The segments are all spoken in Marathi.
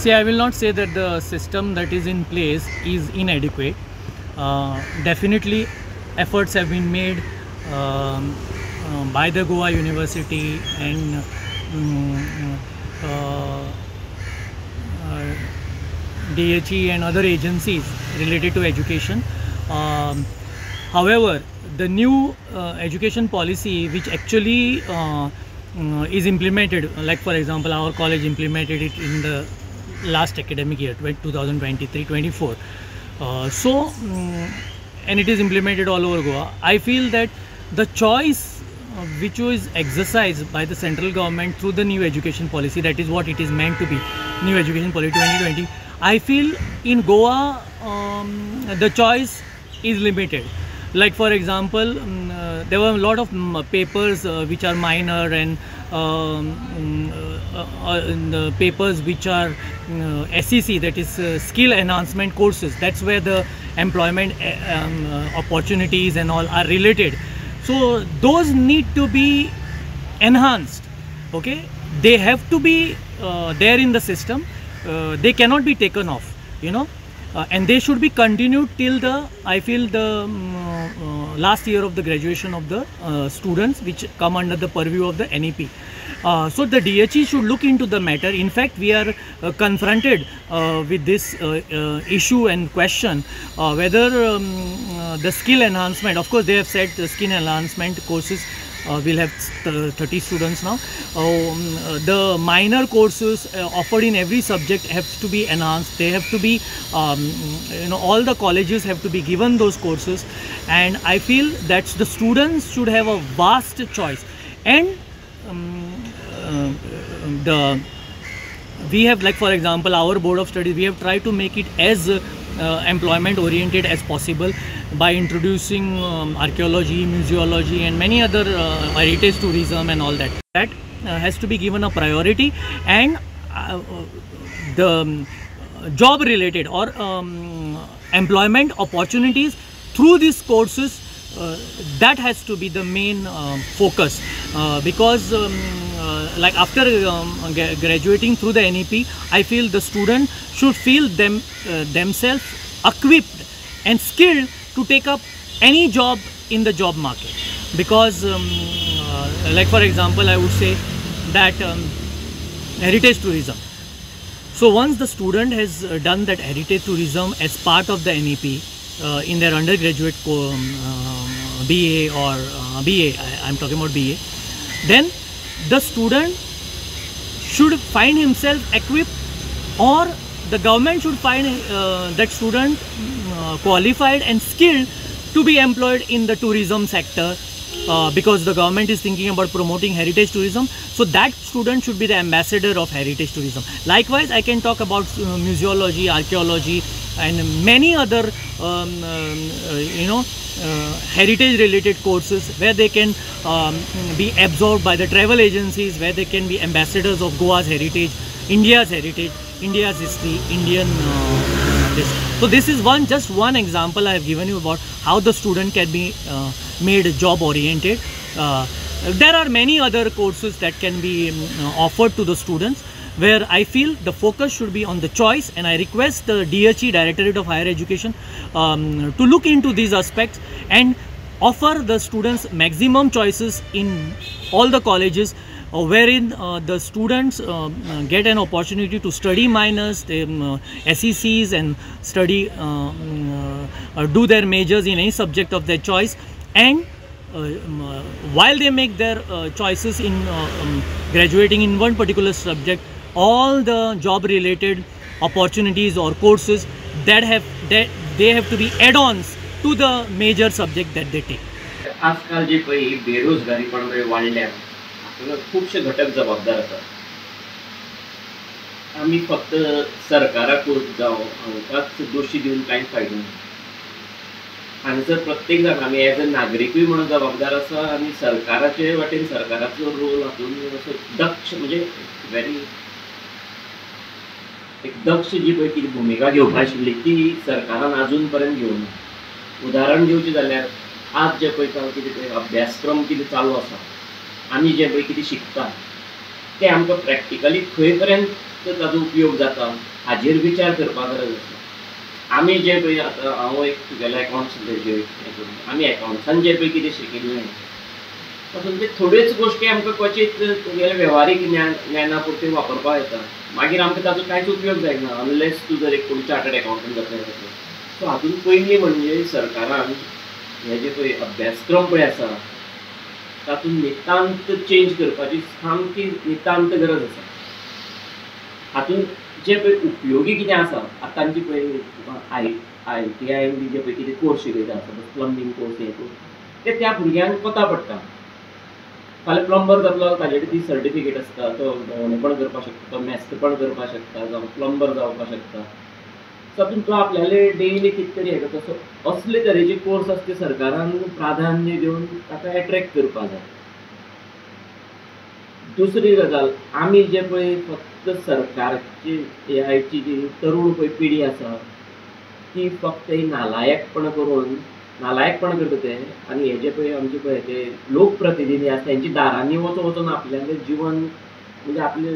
See, I will not say that the system that is in place is inadequate. Definitely, efforts have been made by the Goa University and DHE and other agencies related to education. However, the new education policy which actually is implemented, like for example our college implemented it in the last academic year 2023-24, and it is implemented all over Goa. I feel that the choice which was exercised by the central government through the new education policy, that is what it is meant to be, new education policy 2020, I feel in Goa the choice is limited. Like for example, there were a lot of papers which are minor and the papers which are SEC, that is skill enhancement courses. That's where the employment opportunities and all are related. So those need to be enhanced. Okay, they have to be there in the system. They cannot be taken off, you know. And they should be continued till the, I feel, the last year of the graduation of the students which come under the purview of the NEP. So the DHE should look into the matter. In fact, we are confronted with this issue and question whether the skill enhancement, of course they have said the skill enhancement courses will have 30 students now. The minor courses offered in every subject have to be enhanced. They have to be, all the colleges have to be given those courses, and I feel that the students should have a vast choice. And we have, like for example, our board of studies, we have tried to make it as employment oriented as possible by introducing archaeology, museology and many other heritage tourism and all that. That has to be given a priority, and the job related or employment opportunities through these courses, that has to be the main focus, because like after graduating through the NEP, I feel the student should feel themselves equipped and skilled to take up any job in the job market. Because like for example, I would say that heritage tourism. So once the student has done that heritage tourism as part of the NEP in their undergraduate BA or BA, I'm talking about BA, then the student should find himself equipped, or the government should find that student qualified and skilled to be employed in the tourism sector, because the government is thinking about promoting heritage tourism. So that student should be the ambassador of heritage tourism. Likewise, I can talk about museology, archaeology and many other heritage related courses where they can be absorbed by the travel agencies, where they can be ambassadors of Goa's heritage, India's heritage, India's history, Indian this. So this is just one example I have given you about how the student can be made job oriented. There are many other courses that can be offered to the students, where I feel the focus should be on the choice, and I request the DHE, Directorate of Higher Education, to look into these aspects and offer the students maximum choices in all the colleges, wherein the students get an opportunity to study minors, SECs, and study, do their majors in any subject of their choice. And while they make their choices in graduating in one particular subject, all the job related opportunities or courses that they have to be add-ons to the major subject that they take. आजकाल जे काही बेरोजगारी पण वाढल्या, आपल्याला खूपशे घटक जबाबदार असतात. आम्ही फक्त सरकाराकूच जावं हांकाच दोशी देऊन कांय फायदो ना. हांगासर प्रत्येक जाण आमी एज अ नागरिकूय म्हणून जबाबदार आसा, आनी सरकाराचे वाटेन सरकाराचो रोल हातून असो दक्ष, म्हणजे व्हेरी एक दक्ष जी पळय कितें भुमिका घेवपाक आशिल्ली ती सरकारान अजून पर्यंत घेवना. उदाहरण दिवचें जाल्यार आज जे पळय कितें अभ्यासक्रम कितें चालू आसा, आमी जे पळय कितें शिकता तें आमकां प्रॅक्टिकली खंय पर्यंत ताजो उपयोग जाता हाजेर विचार करपाक गरज आसा. आमी जे पळय आतां हांव एक तुगेलो एकावंट्स ग्रॅज्युएट, आमी एकावंट्सान जे पळय कितें शिकिल्लें तातूंत थोड्योच गोश्टी आमकां क्वचित तुगेले वेव्हारीक ज्ञाना पुरती वापरपाक येता. मागीर आमकां ताचो कांयच उपयोग जायना अनलेस तूं जर एक कोण चार्टर्ड एकावंटंट जातलें जाल्यार. सो हातूंत पयलीं म्हणजे सरकारान हे जे पळय अभ्यासक्रम पळय आसा तातूंत नितांत चेंज करपाची सामकी नितांत गरज आसा. हातूंत जे पळय उपयोगी कितें आसा आतांची पळय ITI बी जे पळय कितें कोर्स शिकयता प्लंबींग कोर्स हे कोर्स ते त्या भुरग्यांक कोता पडटा. फाल्यां प्लंबर जातलो ताजे कडेन ती सर्टिफिकेट आसता, तो भोंवणेपण करपाक शकता, तो मेस्तपण करपाक शकता, जावं प्लंबर जावपाक शकता. तातूंत तो आपल्याले डेली कितें तरी हे करता. सो असले तरेचे कोर्स आसा ते सरकारान प्राधान्य दिवन ताका एट्रॅक्ट करपाक जाय. दुसरी गजाल आमी जे पळय फक्त सरकारची आयची जी तरूण पळय पिढी आसा ती फक्त नालायकपण करून नालायकपण करता ते आनी हे जे पळय आमचे पळय ते लोकप्रतिनिधी आसा तेंची दारांनी वचून आपल्यालें जिवन म्हणजे आपले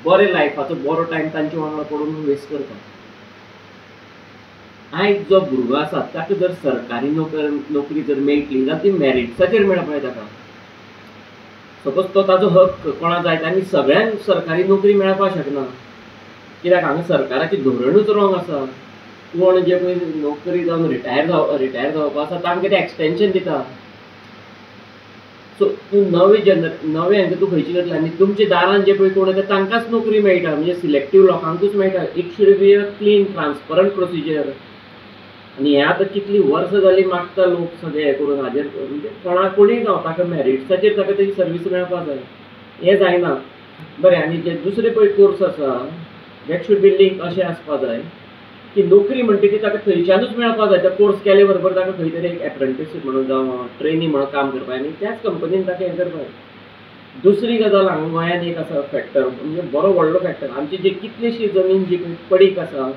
बरे लायफाचो बरो टायम तांचे वांगडा पडून वेस्ट करता. आयज जो भुरगो आसा ताका जर सरकारी नोकरी जर मेळटली जाल्यार ती मॅरिट्साचेर मेळपाक जाय ताका. सपोज तो ताजो हक्क कोणा जाय आनी सगळ्यांक सरकारी नोकरी मेळपाक शकना कित्याक हांगा सरकाराची धोरणूच रॉंग आसा. कोण जे पळय नोकरी जावन रिटायर जावपाक आसा तांकां ते एक्सटेंशन दिता. सो तूं नवे हांगा तूं खंयची करतलें आनी तुमच्या दारान जे पळय कोण येता तांकांच नोकरी मेळटा म्हणजे सिलेक्टीव लोकांकूच मेळटा. It should be a clean transparent procedure. आनी हें आतां कितलीं वर्सां जालीं मागता लोक सगळे हें करून हाजेर म्हणजे कोणीय जावं ताका मॅरिट्साचेर ताका तेजी सर्वीस मेळपाक जाय. हें जायना. बरें आनी जे दुसरे पळय कोर्स आसा दॅट शूड बी लिंक अशें आसपाक जाय की नोकरी म्हणटकीर ताका थंयच्यानूच मेळपाक जाय. तो कोर्स केले बरोबर ताका खंय तरी एक एप्रेंटीसशीप म्हणून जावं ट्रेनी म्हणून काम करपाक आनी त्याच कंपनीन ताका हें करपाक. दुसरी गजाल हांगा गोंयांत एक आसा फॅक्टर म्हणजे बरो व्हडलो फॅक्टर आमची जी कितलीशी जमीन जी पडीक आसा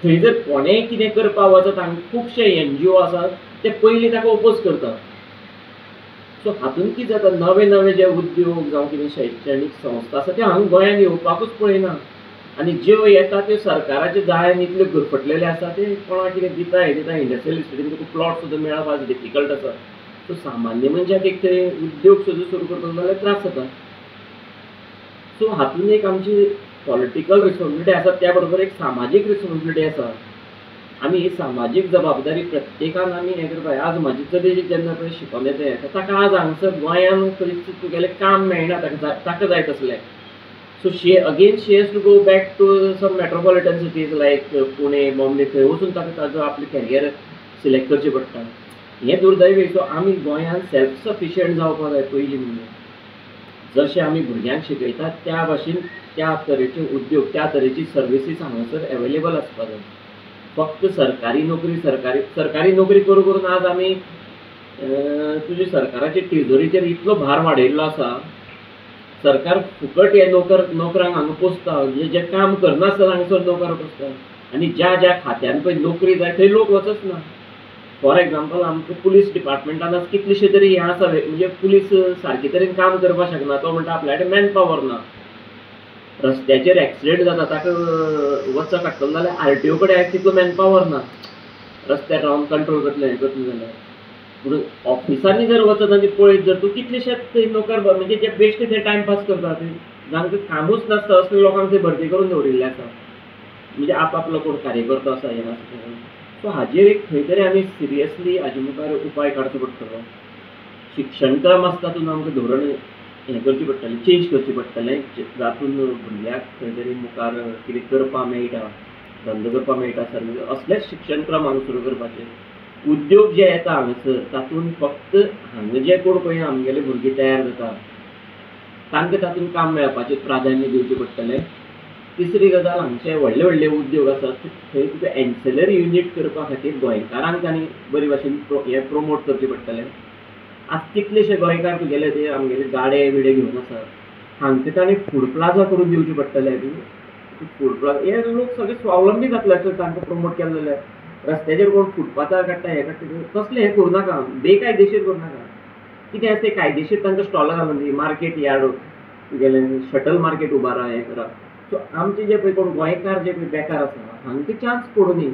थंय जर कोणेंय कितें करपाक वचत हांगा खुबशे NGO आसात ते पयलीं ताका ओपोज करतात. सो हातूंत कितें जाता नवे जे उद्योग जावं कितें शैक्षणीक संस्था आसा त्यो हांगा गोंयांत येवपाकूच पळयना आनी ज्यो येता त्यो सरकाराचे जाळ्यान इतल्यो गुरफटलेले आसा ते कोणाक कितें दिता हें दिता इंडस्ट्रियल इस्टेटीन तुका प्लॉट सुद्दां मेळपाक डिफिकल्ट आसा. सो सामान्य मनशाक एक तरी उद्योग सुद्दां सुरू करपाक जाल्यार त्रास जाता. सो हातूंत एक आमची पॉलिटिकल रिस्पॉन्सिबिलिटी आसा त्या बरोबर एक सामाजीक रिस्पॉन्सिबिलिटी आसा. आमी ही सामाजीक जबाबदारी प्रत्येकान आमी हें करपाक. आज म्हाजी चली जेन्ना पळय शिकले ते ताका आज हांगसर गोंयांत खंयच तुगेलें काम मेळना ताका जाय तसलें. So she has to go back to some metropolitan cities like Pune Bombay थंय वचून ताका ताजो आपलें कॅरियर सिलेक्ट करचें पडटा. हें दुर्दैवी. सो आमी गोंयांत सेल्फ सफिशियंट जावपाक जाय पयलीं म्हणजे. जशें आमी भुरग्यांक शिकयतात त्या भाशेन त्या तरेचे उद्योग त्या तरेची सर्विसीस हांगासर एवेलेबल आसपाक जाय. फक्त सरकारी नोकरी करून आज आमी तुजी सरकाराच्या तिजोरीचेर इतलो भार वाडयल्लो आसा. सरकार फुकट हे नोकरांक हांगा पोसता जे काम करनासतना हांगासर नोकर पोसता आनी ज्या खात्यान पळय नोकरी जाय थंय लोक वचच ना. फॉर एग्जाम्पल आमच्या पुलीस डिपार्टमेंटान आज कितलेशे तरी हें आसा म्हणजे पुलीस सारके तरेन काम करपाक शकना. तो म्हणटा आपल्या कडेन मॅन पावर ना. रस्त्याचेर एक्सिडेंट जाता ताका वचत काडटलो जाल्यार RTO कडेन आयज तितलो मॅन पावर ना रस्त्यार रावन कंट्रोल करतले हें करतलें जाल्यार. पूण ऑफिसांनी जर वचत आनी पळयत जर तूं कितलेशेच थंय नोकर म्हणजे जे बेश्टे थंय टायमपास करतात जांकां कामूच नासता असले लोकांक थंय भरती करून दवरिल्ले आसा म्हणजे आपलो कोण कार्यकर्तो आसा हें आसा. सो हाजेर एक खंय तरी आमी सिरियसली हाजे मुखार उपाय काडचो पडटलो. शिक्षणक्रम आसता तातूंत आमकां धोरण हें करचें पडटलें चेंज करचें पडटलें जातून भुरग्याक खंय तरी मुखार कितें करपाक मेळटा धंदो करपाक मेळटा सर्वीस असलेच शिक्षणक्रम हांगा सुरू करपाचें. उद्योग जे येता हांगासर तातूंत फक्त हांगा जे कोण पळय आमगेले भुरगीं तयार जाता तांकां तातूंत काम मेळपाचें प्राधान्य दिवचें पडटलें. तिसरी गजाल हांगचे व्हडले उद्योग आसात थंय तुका एन्सिलरी युनीट करपा खातीर गोंयकारांक आनी बरे भाशेन हें प्रमोट करचें पडटलें. आज कितलेशे गोंयकार तुगेले ते आमगेले गाडे बिडे घेवन आसात हांकां तांणी फूड प्लाझा करून दिवचे पडटले. फूड प्लाझा हे लोक सगळे स्वावलंबी जातले तांकां प्रमोट केले जाल्यार. रस्त्याचेर कोण फुटपाथार काडटा हें काडटा तसलें हें करूं नाका बेकायदेशीर करूं नाका. कितें आसा तें कायदेशीर तांकां स्टॉलां घालून दी मार्केट यार्ड तुगेलें शटल मार्केट उबारा हें करा सो आमचे जे पळय कोण गोंयकार जे पळय बेकार आसा हांकां चान्स पडूं न्ही,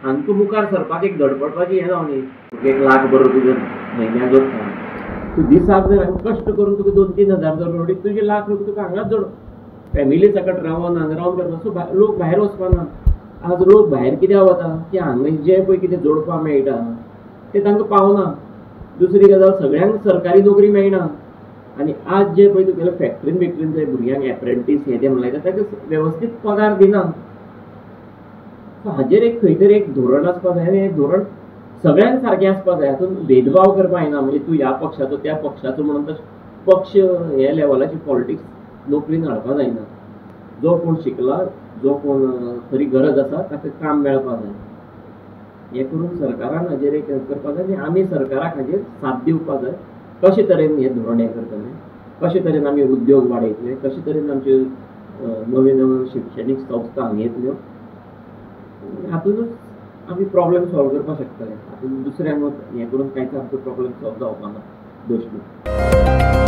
हांकां मुखार सरपाक एक धडपडपाची हें जावं न्ही. तुका 1 लाख बरो तुजो म्हयन्याक जोडटा, तूं दिसाक जर कश्ट करून तुका 2-3 हजार जर जोडीत तुजे लाख रुपया तुका हांगाच जोड. फॅमिली सकट रावन हांगा रावन करता. सो लोक भायर वचपाना. आज लोक भायर कित्याक वता की हांगा जे पळय कितें जोडपाक मेळटा तें तांकां पावना. दुसरी गजाल सगळ्यांक सरकारी नोकरी मेळना. आनी आज जे पळय तुगेले फॅक्टरीन बिक्टरीन जे भुरग्यांक एप्रेंटीस हें तें म्हणटा ताका वेवस्थीत पगार दिना. सो हाजेर एक खंय तरी एक धोरण आसपाक जाय आनी हें धोरण सगळ्यांक सारकें आसपाक जाय. हातूंत भेदभाव करपाक जायना म्हणजे तूं ह्या पक्षाचो त्या पक्षाचो म्हणून पक्ष हे लेवलाची पॉलिटिक्स नोकरीन हाडपाक जायना. जो कोण शिकला, जो कोण खरी गरज आसा ताका काम मेळपाक जाय. हें करून सरकारान हाजेर एक करपाक जाय आनी आमी सरकाराक हाजेर साथ दिवपाक जाय. कशे तरेन हें धोरण हें करतले, कशे तरेन आमी उद्योग वाडयतले, कशे तरेन आमच्यो नव्यो नव्यो शिक्षणीक संस्था हांगा येतल्यो. हातूंतूच आमी प्रॉब्लेम सॉल्व करपाक शकतले. हातूंत दुसऱ्यांक हें करून कांयच आमचो प्रॉब्लेम सॉल्व जावपाना. दोश दिवं.